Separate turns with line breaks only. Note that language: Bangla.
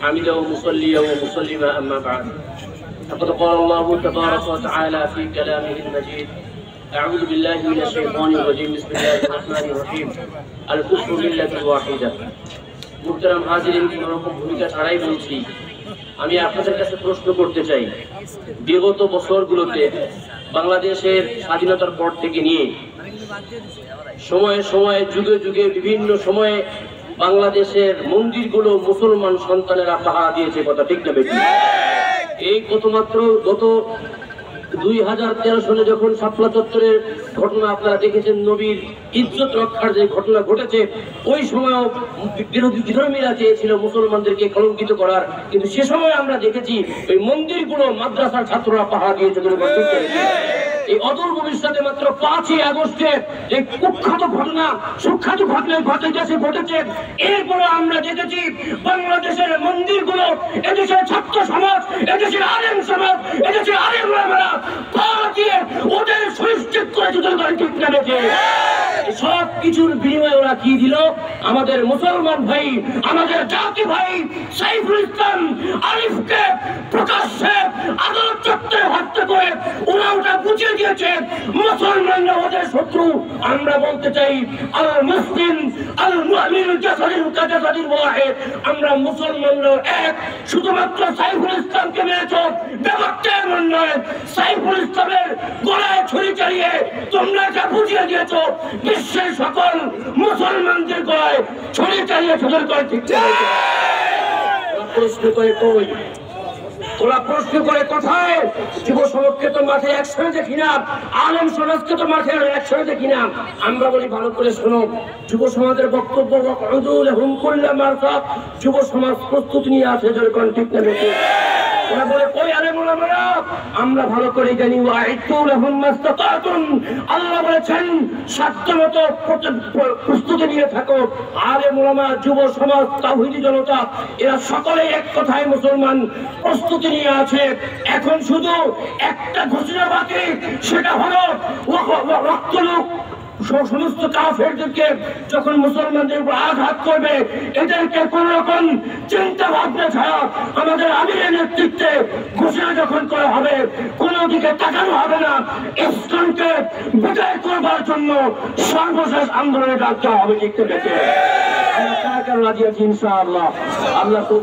حمده مصليا ومسلما أما بعد فقد قال الله تبارك وتعالى في كلامه المجيد أعوذ بالله من الشيطان الرجيم بسم الله الرحمن الرحيم الكفر ملة واحدة মুহতারাম হাজিরিন কোনরকম ভূমিকা ছাড়াই বলছি আমি আপনাদের কাছে প্রশ্ন করতে চাই বিগত বছরগুলোতে বাংলাদেশের স্বাধীনতার পর থেকে নিয়ে সময়ে সময়ে যুগে যুগে বিভিন্ন সময়ে বাংলাদেশের মন্দিরগুলো মুসলমান সন্তানেরা পাহারা দিয়েছে কথা ঠিক না বেশি এই মাত্র গত 2013 সালে যখন শাপলা চত্বরের ঘটনা আপনারা দেখেছেন নবীর ইজ্জত রক্ষার যে ঘটনা ঘটেছে ওই সময়ও বিরোধী বিধর্মীরা চেয়েছিল মুসলমানদেরকে কলঙ্কিত করার কিন্তু সে সময় আমরা দেখেছি ওই মন্দিরগুলো মাদ্রাসার ছাত্ররা পাহারা দিয়েছে এই অদূর ভবিষ্যতে মাত্র 5ই আগস্টে এই কুখ্যাত ঘটনা সুখ্যাত ঘটনা ঘটেছে এরপরে আমরা দেখেছি বাংলাদেশের মন্দিরগুলো এদেশের ছাত্র সমাজ এদেশের আলেম সমাজ এদেশের আলেম ওলামারা পাহারা দিয়ে ওদের সুনিশ্চিত করে ঠিক নেমেছে সব কিছুর বিনিময়ে ওরা কি দিল আমাদের মুসলমান ভাই আমাদের জাতি ভাই সাইফুল ইসলাম আরিফকে প্রকাশ্যে আদালত চত্বরে হত্যা করে ওরা ওটা বুঝিয়ে দিয়েছে মুসলমানরা ওদের শত্রু আমরা বলতে চাই আল মুসলিম আল মুমিন জাসাদিন কাজাসাদিন ওয়াহিদ আমরা মুসলমানরা এক শুধুমাত্র সাইফুল ইসলামকে মেরেছ ব্যাপারটা এমন নয় সাইফুল ইসলামের গলায় ছুরি চালিয়ে তোমরা যা বুঝিয়ে দিয়েছ বিশ্বের সকল মুসলমানদের গলায় ছুরি চালিয়ে ছোটর করে ঠিক প্রশ্ন করে কই ওরা প্রশ্ন করে কোথায় যুব সমাজকে তো মাঠে একসঙ্গে দেখি না আলেম সমাজকে তো মাঠে একসঙ্গে দেখি না আমরা বলি ভালো করে শোনো যুব সমাজের বক্তব্য যুব সমাজ প্রস্তুতি নিয়ে আছে যেরকম ঠিক না দেখে ওরা বলে কই আলেম ওলামারা আমরা ভালো করে জানি আল্লাহ বলেছেন সাধ্যমতো প্রস্তুতি নিয়ে থাকো আলেম ওলামা যুব সমাজ তাওহীদি জনতা এরা সকলে এক কথায় মুসলমান প্রস্তুতি নিয়ে আছে এখন শুধু একটা ঘোষণা বাকি সেটা হলো রক্তলোক সমস্ত কাফেরদেরকে যখন মুসলমানদের উপর আঘাত করবে এদেরকে কোন রকম চিন্তা ভাবনা ছাড়া আমাদের আমিরের নেতৃত্বে ঘোষণা যখন করা হবে কোন দিকে তাকানো হবে না ইসলামকে বিদায় করবার জন্য সর্বশেষ আন্দোলনে ডাকতে হবে দেখতে পেতে আমরা কারা কারা রাজি আছি ইনশাআল্লাহ আল্লাহ তো